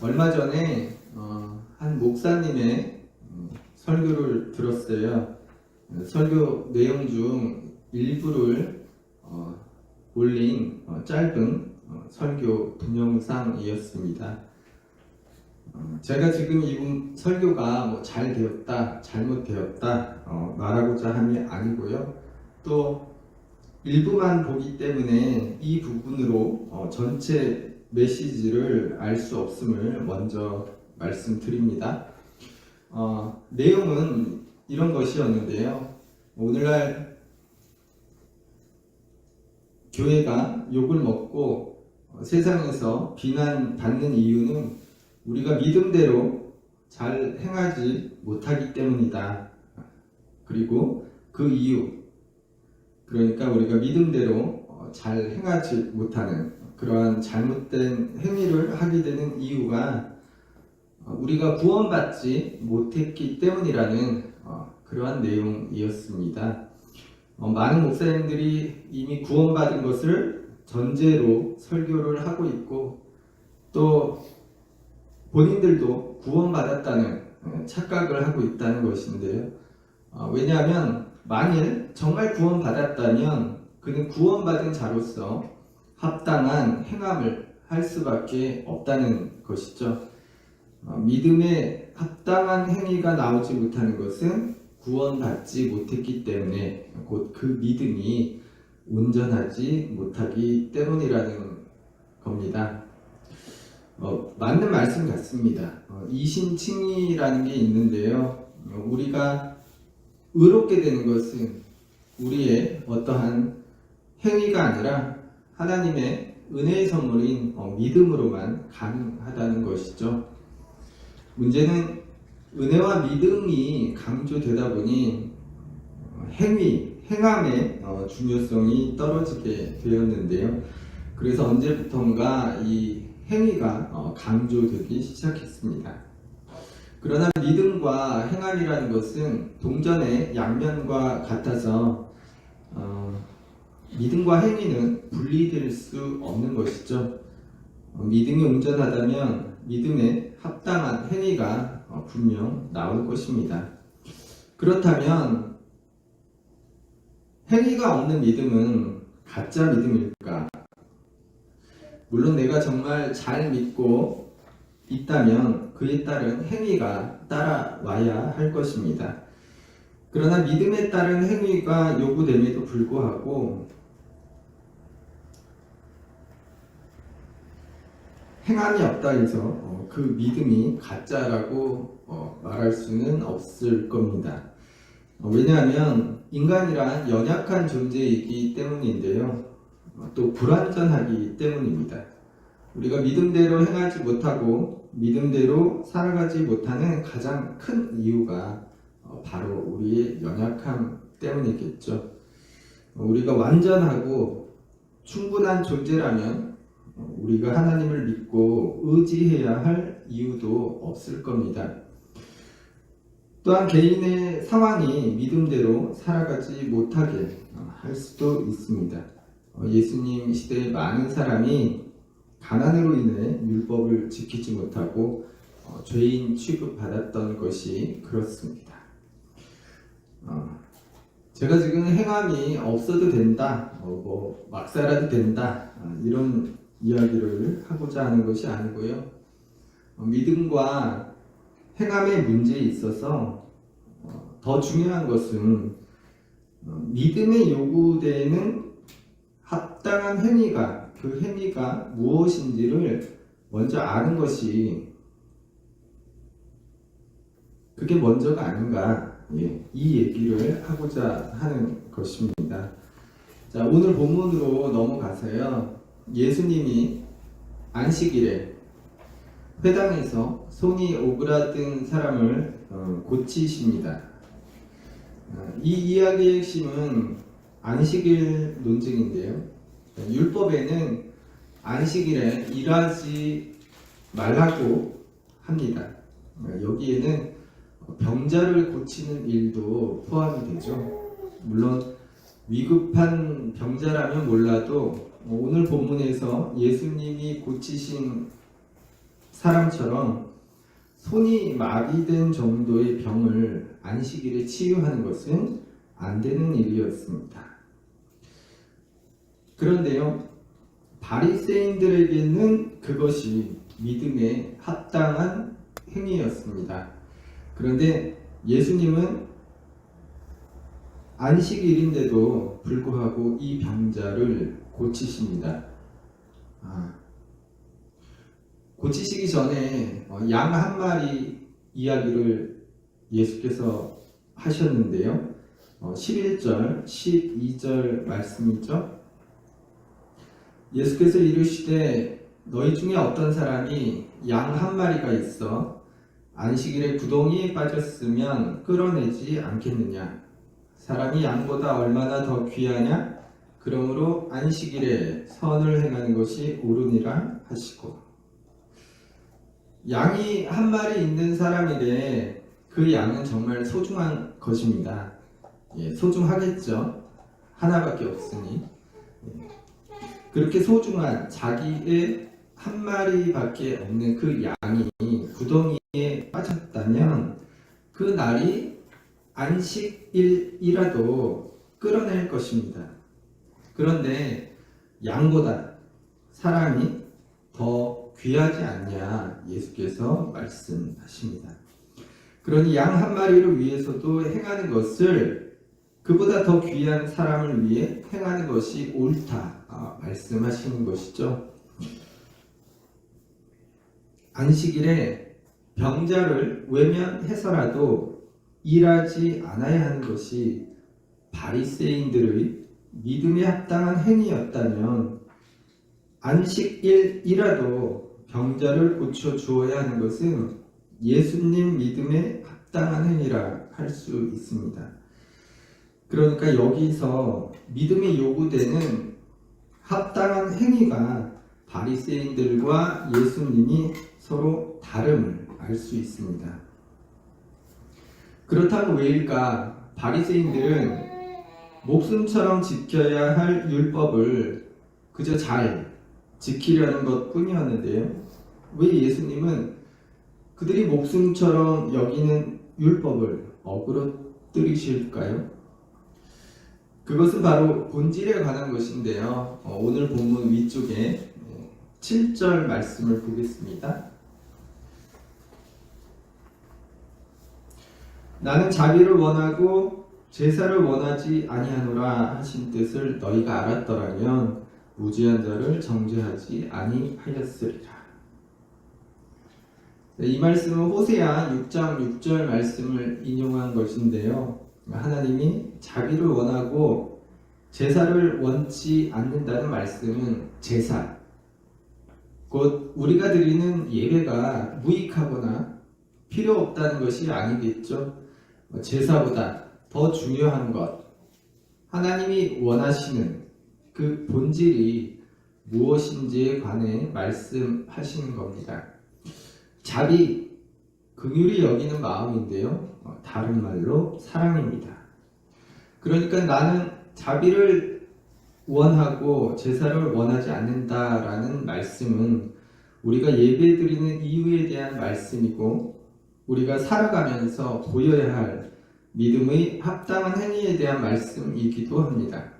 얼마 전에 한 목사님의 설교를 들었어요. 설교 내용 중 일부를 올린 짧은 설교 동영상이었습니다. 제가 지금 이 설교가 잘 되었다, 잘못되었다 말하고자 함이 아니고요. 또 일부만 보기 때문에 이 부분으로 전체 메시지를 알 수 없음을 먼저 말씀드립니다. 내용은 이런 것이었는데요. 오늘날 교회가 욕을 먹고 세상에서 비난받는 이유는 우리가 믿음대로 잘 행하지 못하기 때문이다. 그리고 그 이유, 그러니까 우리가 믿음대로 잘 행하지 못하는 그러한 잘못된 행위를 하게 되는 이유가 우리가 구원받지 못했기 때문이라는 그러한 내용이었습니다. 많은 목사님들이 이미 구원받은 것을 전제로 설교를 하고 있고 또 본인들도 구원받았다는 착각을 하고 있다는 것인데요. 왜냐하면 만일 정말 구원받았다면 그는 구원받은 자로서 합당한 행함을 할 수밖에 없다는 것이죠. 믿음에 합당한 행위가 나오지 못하는 것은 구원받지 못했기 때문에 곧 그 믿음이 온전하지 못하기 때문이라는 겁니다. 맞는 말씀 같습니다. 이신칭의라는 게 있는데요. 우리가 의롭게 되는 것은 우리의 어떠한 행위가 아니라 하나님의 은혜의 선물인 믿음으로만 가능하다는 것이죠. 문제는 은혜와 믿음이 강조되다 보니 행함의 중요성이 떨어지게 되었는데요. 그래서 언제부턴가 이 행위가 강조되기 시작했습니다. 그러나 믿음과 행함이라는 것은 동전의 양면과 같아서 믿음과 행위는 분리될 수 없는 것이죠. 믿음이 온전하다면 믿음에 합당한 행위가 분명 나올 것입니다. 그렇다면 행위가 없는 믿음은 가짜 믿음일까? 물론 내가 정말 잘 믿고 있다면 그에 따른 행위가 따라와야 할 것입니다. 그러나 믿음에 따른 행위가 요구됨에도 불구하고 행함이 없다 해서 그 믿음이 가짜라고 말할 수는 없을 겁니다. 왜냐하면 인간이란 연약한 존재이기 때문인데요. 또 불완전하기 때문입니다. 우리가 믿음대로 행하지 못하고 믿음대로 살아가지 못하는 가장 큰 이유가 바로 우리의 연약함 때문이겠죠. 우리가 완전하고 충분한 존재라면 우리가 하나님을 믿고 의지해야 할 이유도 없을 겁니다. 또한 개인의 상황이 믿음대로 살아가지 못하게 할 수도 있습니다. 예수님 시대에 많은 사람이 가난으로 인해 율법을 지키지 못하고 죄인 취급받았던 것이 그렇습니다. 제가 지금 행함이 없어도 된다, 막 살아도 된다, 이런 이야기를 하고자 하는 것이 아니고요. 믿음과 행함의 문제에 있어서 더 중요한 것은 믿음에 요구되는 합당한 행위가, 그 행위가 무엇인지를 먼저 아는 것이 그게 먼저가 아닌가, 이 얘기를 하고자 하는 것입니다. 자, 오늘 본문으로 넘어가서요. 예수님이 안식일에 회당에서 손이 오그라든 사람을 고치십니다. 이 이야기의 핵심은 안식일 논증인데요. 율법에는 안식일에 일하지 말라고 합니다. 여기에는 병자를 고치는 일도 포함이 되죠. 물론 위급한 병자라면 몰라도 오늘 본문에서 예수님이 고치신 사람처럼 손이 마비된 정도의 병을 안식일에 치유하는 것은 안 되는 일이었습니다. 그런데요, 바리새인들에게는 그것이 믿음에 합당한 행위였습니다. 그런데 예수님은 안식일인데도 불구하고 이 병자를 고치십니다. 고치시기 전에 양 한 마리 이야기를 예수께서 하셨는데요. 11절, 12절 말씀이죠. 예수께서 이르시되 너희 중에 어떤 사람이 양 한 마리가 있어 안식일에 구덩이에 빠졌으면 끌어내지 않겠느냐? 사람이 양보다 얼마나 더 귀하냐? 그러므로 안식일에 선을 행하는 것이 옳으니라 하시고, 양이 한 마리 있는 사람이래 그 양은 정말 소중한 것입니다. 소중하겠죠. 하나밖에 없으니. 그렇게 소중한 자기의 한 마리밖에 없는 그 양이 구덩이에 빠졌다면 그 날이 안식일이라도 끌어낼 것입니다. 그런데 양보다 사람이 더 귀하지 않냐 예수께서 말씀하십니다. 그러니 양 한 마리를 위해서도 행하는 것을 그보다 더 귀한 사람을 위해 행하는 것이 옳다 말씀하시는 것이죠. 안식일에 병자를 외면해서라도 일하지 않아야 하는 것이 바리새인들의 믿음에 합당한 행위였다면 안식일이라도 병자를 고쳐 주어야 하는 것은 예수님 믿음에 합당한 행위라 할 수 있습니다. 그러니까 여기서 믿음이 요구되는 합당한 행위가 바리새인들과 예수님이 서로 다름을 알 수 있습니다. 그렇다면 왜일까? 바리새인들은 목숨처럼 지켜야 할 율법을 그저 잘 지키려는 것 뿐이었는데요. 왜 예수님은 그들이 목숨처럼 여기는 율법을 어그러뜨리실까요? 그것은 바로 본질에 관한 것인데요. 오늘 본문 위쪽에 7절 말씀을 보겠습니다. 나는 자비를 원하고 제사를 원하지 아니하노라 하신 뜻을 너희가 알았더라면 무지한 자를 정죄하지 아니하였으리라. 이 말씀은 호세아 6장 6절 말씀을 인용한 것인데요. 하나님이 자비를 원하고 제사를 원치 않는다는 말씀은 제사, 곧 우리가 드리는 예배가 무익하거나 필요 없다는 것이 아니겠죠. 제사보다 더 중요한 것, 하나님이 원하시는 그 본질이 무엇인지에 관해 말씀하시는 겁니다. 자비, 긍휼히 여기는 마음인데요. 다른 말로 사랑입니다. 그러니까 나는 자비를 원하고 제사를 원하지 않는다라는 말씀은 우리가 예배드리는 이유에 대한 말씀이고 우리가 살아가면서 보여야 할 믿음의 합당한 행위에 대한 말씀이기도 합니다.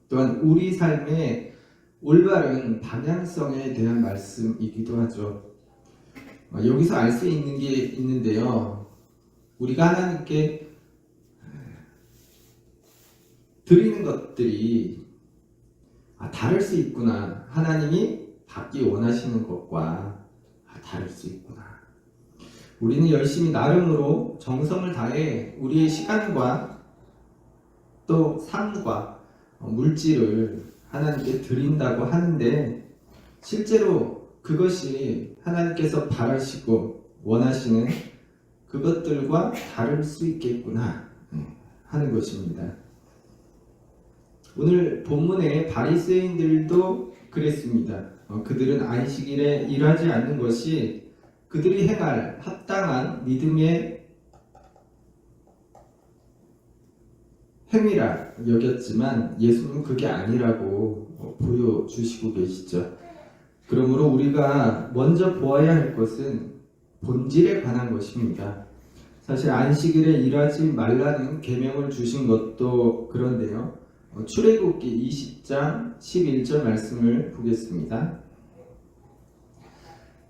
또한 우리 삶의 올바른 방향성에 대한 말씀이기도 하죠. 여기서 알 수 있는 게 있는데요. 우리가 하나님께 드리는 것들이 다를 수 있구나. 하나님이 받기 원하시는 것과 다를 수 있구나. 우리는 열심히 나름으로 정성을 다해 우리의 시간과 또 삶과 물질을 하나님께 드린다고 하는데 실제로 그것이 하나님께서 바라시고 원하시는 그것들과 다를 수 있겠구나 하는 것입니다. 오늘 본문의 바리새인들도 그랬습니다. 그들은 안식일에 일하지 않는 것이 그들이 행할 합당한 믿음의 행위라 여겼지만 예수님은 그게 아니라고 보여주시고 계시죠. 그러므로 우리가 먼저 보아야 할 것은 본질에 관한 것입니다. 사실 안식일에 일하지 말라는 계명을 주신 것도 그런데요. 출애굽기 20장 11절 말씀을 보겠습니다.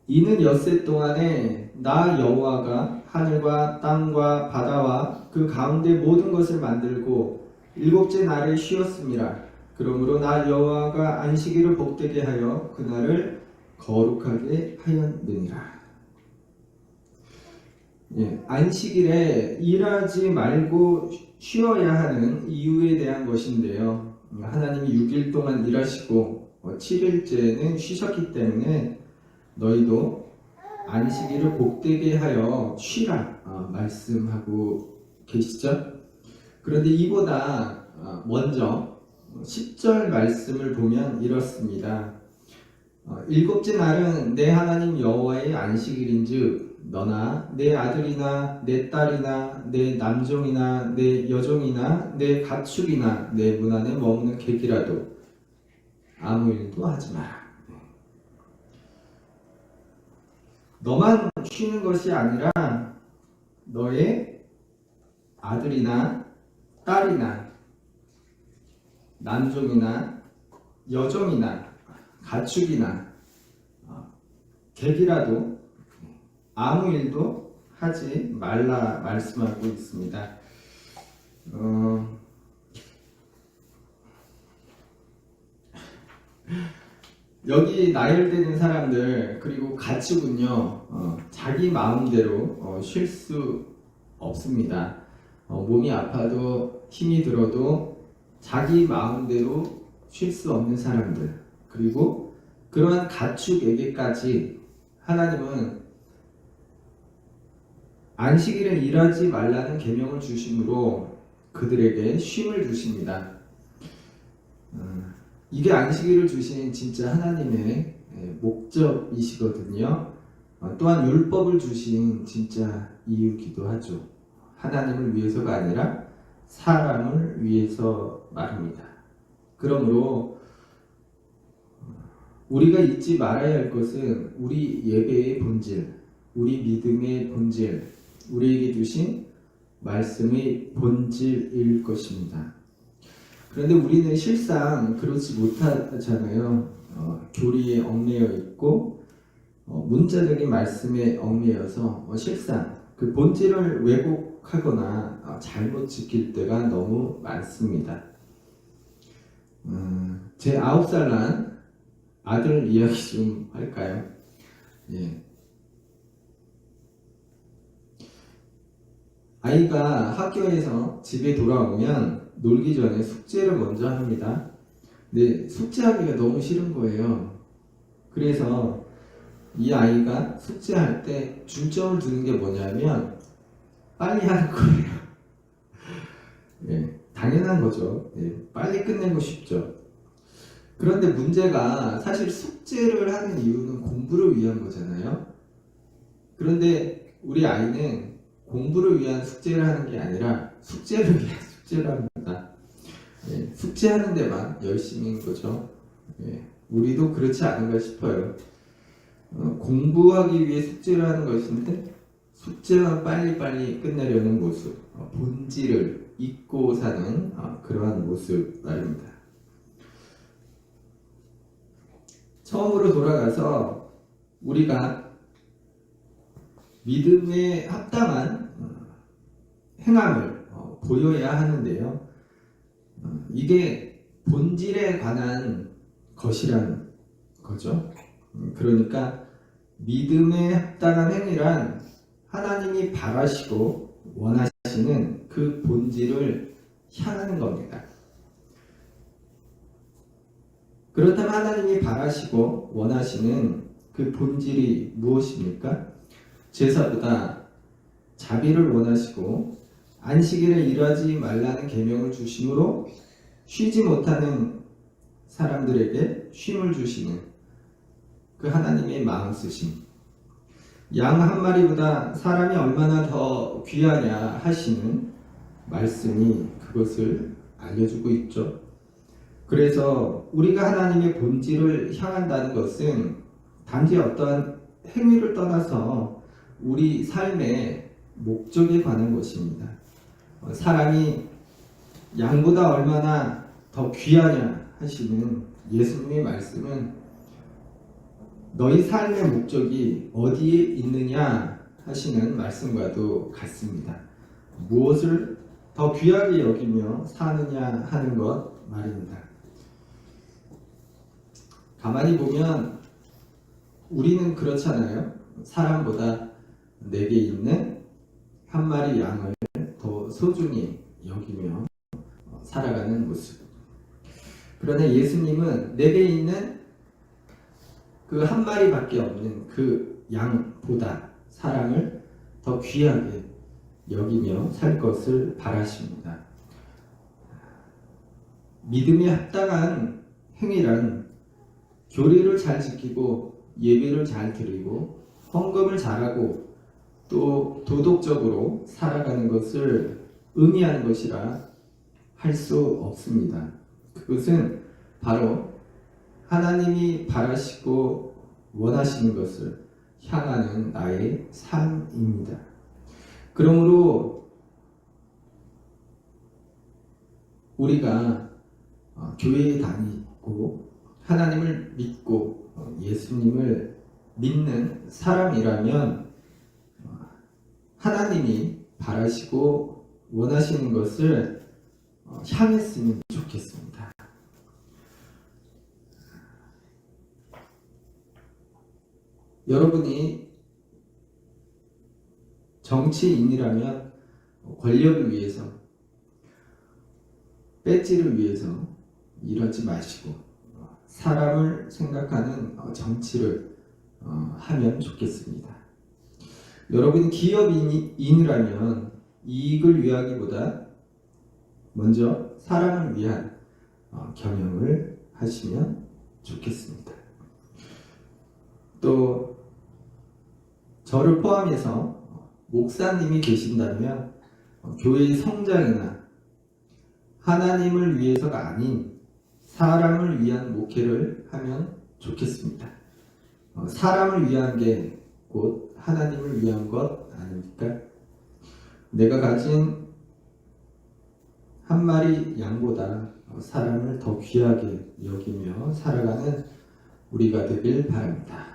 이는 엿새 동안에 나 여호와가 하늘과 땅과 바다와 그 가운데 모든 것을 만들고 일곱째 날에 쉬었음이라. 그러므로 나 여호와가 안식일을 복되게 하여 그날을 거룩하게 하였느니라. 안식일에 일하지 말고 쉬어야 하는 이유에 대한 것인데요. 하나님이 6일 동안 일하시고 7일째는 쉬셨기 때문에 너희도 안식일을 복되게 하여 쉬라 말씀하고 계시죠. 그런데 이보다 먼저 10절 말씀을 보면 이렇습니다. 일곱째 날은 내 하나님 여호와의 안식일인즉 너나 내 아들이나 내 딸이나 내 남종이나 내 여종이나 내 가축이나 내 문 안에 머무는 객이라도 아무 일도 하지 마라. 너만 쉬는 것이 아니라 너의 아들이나 딸이나 남종이나 여종이나 가축이나 객이라도 아무 일도 하지 말라 말씀하고 있습니다. 여기 나열되는 사람들 그리고 가축은요 자기 마음대로 쉴 수 없습니다. 몸이 아파도 힘이 들어도 자기 마음대로 쉴 수 없는 사람들, 그리고 그러한 가축에게까지 하나님은 안식일에 일하지 말라는 계명을 주심으로 그들에게 쉼을 주십니다. 이게 안식일을 주신 진짜 하나님의 목적이시거든요. 또한 율법을 주신 진짜 이유기도 하죠. 하나님을 위해서가 아니라 사람을 위해서 말입니다. 그러므로 우리가 잊지 말아야 할 것은 우리 예배의 본질, 우리 믿음의 본질, 우리에게 주신 말씀의 본질일 것입니다. 그런데 우리는 실상 그렇지 못하잖아요. 교리에 얽매여 있고 문자적인 말씀에 억매여서 실상 그 본질을 왜곡하거나 잘못 지킬 때가 너무 많습니다. 제 9살 난 아들 이야기 좀 할까요? 아이가 학교에서 집에 돌아오면 놀기 전에 숙제를 먼저 합니다. 근데 숙제하기가 너무 싫은 거예요. 그래서 이 아이가 숙제할 때 중점을 두는 게 뭐냐면 빨리 하는 거예요. 당연한 거죠. 빨리 끝내고 싶죠. 그런데 문제가 사실 숙제를 하는 이유는 공부를 위한 거잖아요. 그런데 우리 아이는 공부를 위한 숙제를 하는 게 아니라 숙제를 위한 숙제를 합니다. 숙제하는 데만 열심인 거죠. 우리도 그렇지 않은가 싶어요. 공부하기 위해 숙제를 하는 것인데 숙제만 빨리빨리 끝내려는 모습, 본질을 잊고 사는 그러한 모습 말입니다. 처음으로 돌아가서 우리가 믿음에 합당한 행함을 보여야 하는데요. 이게 본질에 관한 것이라는 거죠. 그러니까 믿음에 합당한 행위란 하나님이 바라시고 원하시는 그 본질을 향하는 겁니다. 그렇다면 하나님이 바라시고 원하시는 그 본질이 무엇입니까? 제사보다 자비를 원하시고 안식일에 일하지 말라는 계명을 주심으로 쉬지 못하는 사람들에게 쉼을 주시는 그 하나님의 마음 쓰심. 양 한 마리보다 사람이 얼마나 더 귀하냐 하시는 말씀이 그것을 알려주고 있죠. 그래서 우리가 하나님의 본질을 향한다는 것은 단지 어떠한 행위를 떠나서 우리 삶의 목적에 관한 것입니다. 사람이 양보다 얼마나 더 귀하냐 하시는 예수님의 말씀은 너희 삶의 목적이 어디에 있느냐 하시는 말씀과도 같습니다. 무엇을 더 귀하게 여기며 사느냐 하는 것 말입니다. 가만히 보면 우리는 그렇잖아요. 사람보다 내게 있는 한 마리 양을 더 소중히 여기며 살아가는 모습. 그러나 예수님은 내게 있는 그 한 마리밖에 없는 그 양보다 사람을 더 귀하게 여기며 살 것을 바라십니다. 믿음에 합당한 행위란 교리를 잘 지키고 예배를 잘 드리고 헌금을 잘하고 또 도덕적으로 살아가는 것을 의미하는 것이라 할 수 없습니다. 그것은 바로 하나님이 바라시고 원하시는 것을 향하는 나의 삶입니다. 그러므로 우리가 교회에 다니고 하나님을 믿고 예수님을 믿는 사람이라면 하나님이 바라시고 원하시는 것을 향했으면 좋겠습니다. 여러분이 정치인이라면 권력을 위해서, 배지를 위해서 이러지 마시고 사람을 생각하는 정치를 하면 좋겠습니다. 여러분이 기업인이라면 이익을 위하기보다 먼저 사람을 위한 경영을 하시면 좋겠습니다. 또 저를 포함해서 목사님이 계신다면 교회의 성장이나 하나님을 위해서가 아닌 사람을 위한 목회를 하면 좋겠습니다. 사람을 위한 게 곧 하나님을 위한 것 아닙니까? 내가 가진 한 마리 양보다 사람을 더 귀하게 여기며 살아가는 우리가 되길 바랍니다.